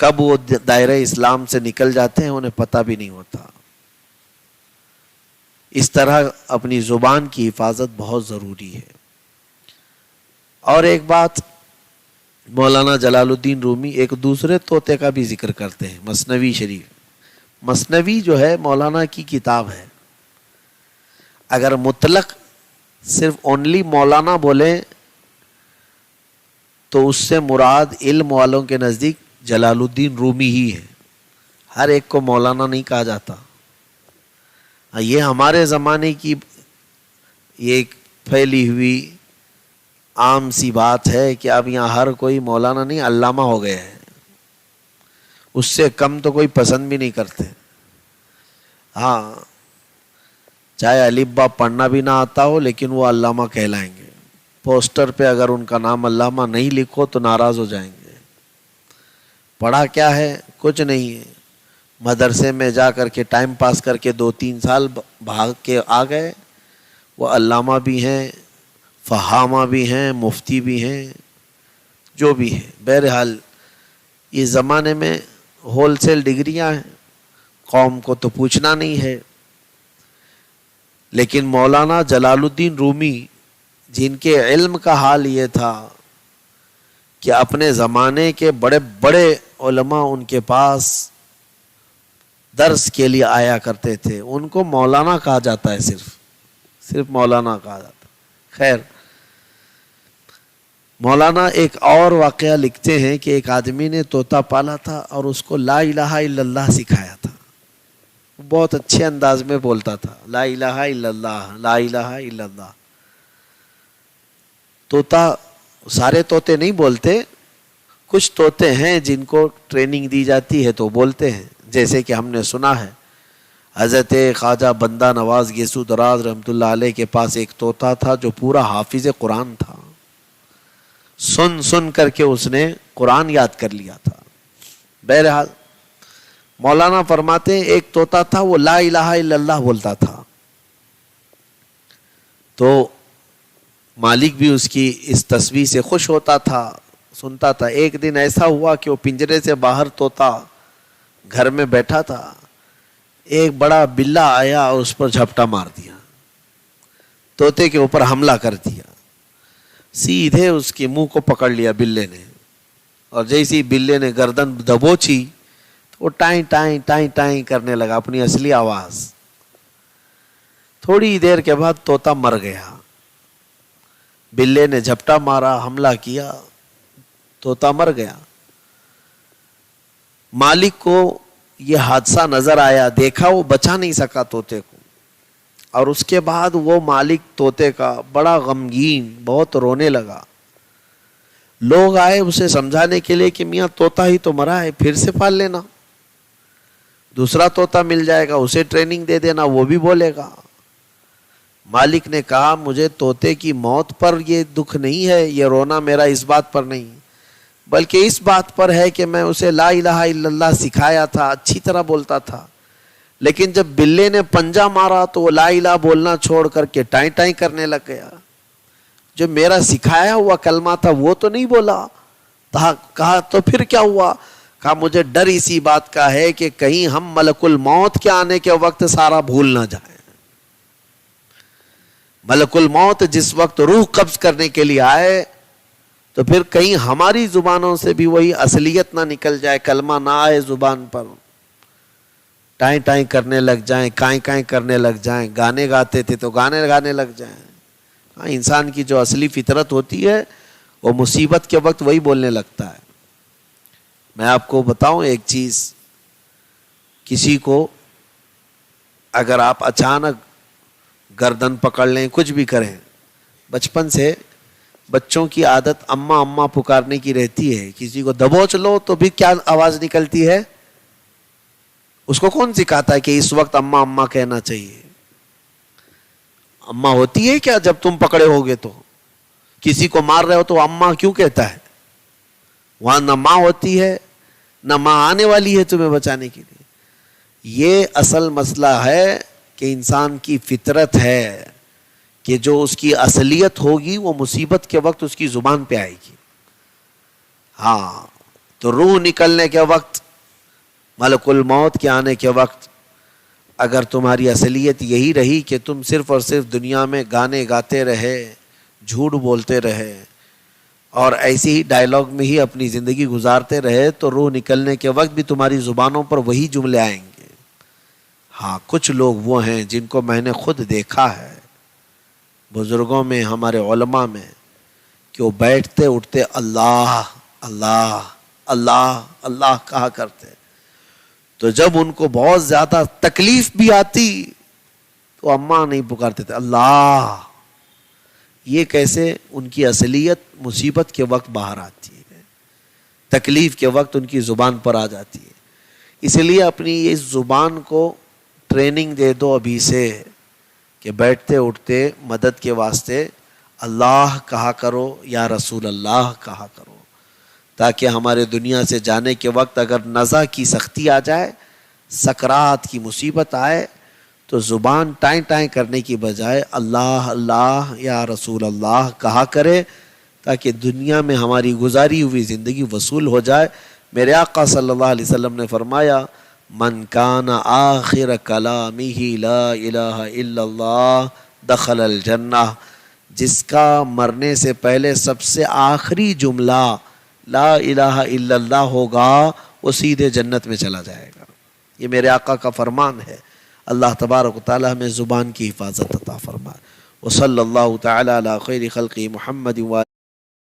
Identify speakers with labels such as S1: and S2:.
S1: کب وہ دائرہ اسلام سے نکل جاتے ہیں انہیں پتہ بھی نہیں ہوتا. اس طرح اپنی زبان کی حفاظت بہت ضروری ہے. اور ایک بات، مولانا جلال الدین رومی ایک دوسرے طوطے کا بھی ذکر کرتے ہیں، مثنوی شریف. مثنوی جو ہے مولانا کی کتاب ہے. اگر مطلق صرف اونلی مولانا بولیں تو اس سے مراد علم والوں کے نزدیک جلال الدین رومی ہی ہے. ہر ایک کو مولانا نہیں کہا جاتا. یہ ہمارے زمانے کی یہ ایک پھیلی ہوئی عام سی بات ہے کہ اب یہاں ہر کوئی مولانا نہیں علامہ ہو گیا ہے. اس سے کم تو کوئی پسند بھی نہیں کرتے. ہاں، چاہے الف با پڑھنا بھی نہ آتا ہو لیکن وہ علامہ کہلائیں گے. پوسٹر پہ اگر ان کا نام علامہ نہیں لکھو تو ناراض ہو جائیں گے. پڑھا کیا ہے؟ کچھ نہیں ہے. مدرسے میں جا کر کے ٹائم پاس کر کے 2-3 سال بھاگ کے آ گئے. وہ علامہ بھی ہیں، فہامہ بھی ہیں، مفتی بھی ہیں، جو بھی ہیں. بہرحال اس زمانے میں ہول سیل ڈگریاں ہیں، قوم کو تو پوچھنا نہیں ہے. لیکن مولانا جلال الدین رومی جن کے علم کا حال یہ تھا کہ اپنے زمانے کے بڑے بڑے علماء ان کے پاس درس کے لیے آیا کرتے تھے، ان کو مولانا کہا جاتا ہے. صرف مولانا کہا جاتا. خیر، مولانا ایک اور واقعہ لکھتے ہیں کہ ایک آدمی نے طوطا پالا تھا اور اس کو لا الہ الا اللہ سکھایا تھا. بہت اچھے انداز میں بولتا تھا، لا الہ الا اللہ، لا الہ الا اللہ. طوطا سارے طوطے نہیں بولتے، کچھ طوطے ہیں جن کو ٹریننگ دی جاتی ہے تو بولتے ہیں. جیسے کہ ہم نے سنا ہے حضرت خواجہ بندہ نواز گیسو دراز رحمۃ اللہ علیہ کے پاس ایک طوطا تھا جو پورا حافظ قرآن تھا. سن کر کے اس نے قرآن یاد کر لیا تھا. بہرحال مولانا فرماتے ہیں ایک طوطا تھا وہ لا الہ الا اللہ بولتا تھا. تو مالک بھی اس کی اس تصویر سے خوش ہوتا تھا، سنتا تھا. ایک دن ایسا ہوا کہ وہ پنجرے سے باہر طوطا گھر میں بیٹھا تھا. ایک بڑا بلہ آیا اور اس پر جھپٹا مار دیا، طوطے کے اوپر حملہ کر دیا. سیدھے اس کے منہ کو پکڑ لیا بلے نے، اور جیسی بلے نے گردن دبوچی تو وہ ٹائیں ٹائیں ٹائیں ٹائیں کرنے لگا اپنی اصلی آواز. تھوڑی دیر کے بعد طوطا مر گیا. بلے نے جھپٹا مارا، حملہ کیا، طوطا مر گیا. مالک کو یہ حادثہ نظر آیا، دیکھا، وہ بچا نہیں سکا طوطے کو. اور اس کے بعد وہ مالک طوطے کا بڑا غمگین، بہت رونے لگا. لوگ آئے اسے سمجھانے کے لیے کہ میاں طوطا ہی تو مرا ہے، پھر سے پال لینا، دوسرا طوطا مل جائے گا، اسے ٹریننگ دے دینا، وہ بھی بولے گا. مالک نے کہا مجھے طوطے کی موت پر یہ دکھ نہیں ہے، یہ رونا میرا اس بات پر نہیں، بلکہ اس بات پر ہے کہ میں اسے لا الہ الا اللہ سکھایا تھا، اچھی طرح بولتا تھا، لیکن جب بلے نے پنجہ مارا تو وہ لا الہ بولنا چھوڑ کر کے ٹائیں ٹائیں کرنے لگ گیا. جو میرا سکھایا ہوا کلمہ تھا وہ تو نہیں بولا. کہا تو پھر کیا ہوا؟ کہا مجھے ڈر اسی بات کا ہے کہ کہیں ہم ملک الموت کے آنے کے وقت سارا بھول نہ جائیں. ملک الموت جس وقت روح قبض کرنے کے لیے آئے تو پھر کہیں ہماری زبانوں سے بھی وہی اصلیت نہ نکل جائے، کلمہ نہ آئے زبان پر، ٹائیں ٹائیں کرنے لگ جائیں، کائیں کائیں کرنے لگ جائیں، گانے گاتے تھے تو گانے گانے لگ جائیں. انسان کی جو اصلی فطرت ہوتی ہے وہ مصیبت کے وقت وہی بولنے لگتا ہے. میں آپ کو بتاؤں ایک چیز، کسی کو اگر آپ اچانک گردن پکڑ لیں، کچھ بھی کریں، بچپن سے بچوں کی عادت اماں اماں پکارنے کی رہتی ہے. کسی کو دبوچ لو تو بھی کیا آواز نکلتی ہے؟ اس کو کون سکھاتا ہے کہ اس وقت اماں اماں کہنا چاہیے؟ اماں ہوتی ہے کیا جب تم پکڑے ہوگے تو؟ کسی کو مار رہے ہو تو اماں کیوں کہتا ہے؟ وہاں نہ ماں ہوتی ہے نہ ماں آنے والی ہے تمہیں بچانے کے لیے. یہ اصل مسئلہ ہے کہ انسان کی فطرت ہے کہ جو اس کی اصلیت ہوگی وہ مصیبت کے وقت اس کی زبان پہ آئے گی. ہاں، تو روح نکلنے کے وقت، ملک الموت کے آنے کے وقت، اگر تمہاری اصلیت یہی رہی کہ تم صرف اور صرف دنیا میں گانے گاتے رہے، جھوٹ بولتے رہے اور ایسی ہی ڈائلاگ میں ہی اپنی زندگی گزارتے رہے، تو روح نکلنے کے وقت بھی تمہاری زبانوں پر وہی جملے آئیں گے۔ ہاں، کچھ لوگ وہ ہیں جن کو میں نے خود دیکھا ہے بزرگوں میں، ہمارے علماء میں، کہ وہ بیٹھتے اٹھتے اللہ اللہ اللہ اللہ کہا کرتے، تو جب ان کو بہت زیادہ تکلیف بھی آتی تو اماں نہیں پکارتے تھے اللہ۔ یہ کیسے؟ ان کی اصلیت مصیبت کے وقت باہر آتی ہے، تکلیف کے وقت ان کی زبان پر آ جاتی ہے۔ اس لیے اپنی اس زبان کو ٹریننگ دے دو ابھی سے کہ بیٹھتے اٹھتے مدد کے واسطے اللہ کہا کرو یا رسول اللہ کہا کرو، تاکہ ہمارے دنیا سے جانے کے وقت اگر نزع کی سختی آ جائے، سکرات کی مصیبت آئے، تو زبان ٹائیں ٹائیں کرنے کی بجائے اللہ اللہ یا رسول اللہ کہا کرے، تاکہ دنیا میں ہماری گزاری ہوئی زندگی وصول ہو جائے۔ میرے آقا صلی اللہ علیہ وسلم نے فرمایا من کان آخر کلامہ لا الہ الا اللہ دخل الجنہ، جس کا مرنے سے پہلے سب سے آخری جملہ لا الہ الا اللہ ہوگا، وہ سیدھے جنت میں چلا جائے گا۔ یہ میرے آقا کا فرمان ہے۔ اللہ تبارک و تعالی ہمیں زبان کی حفاظت عطا فرمائے۔ وصلی اللہ تعالی علی خیر خلقہ محمد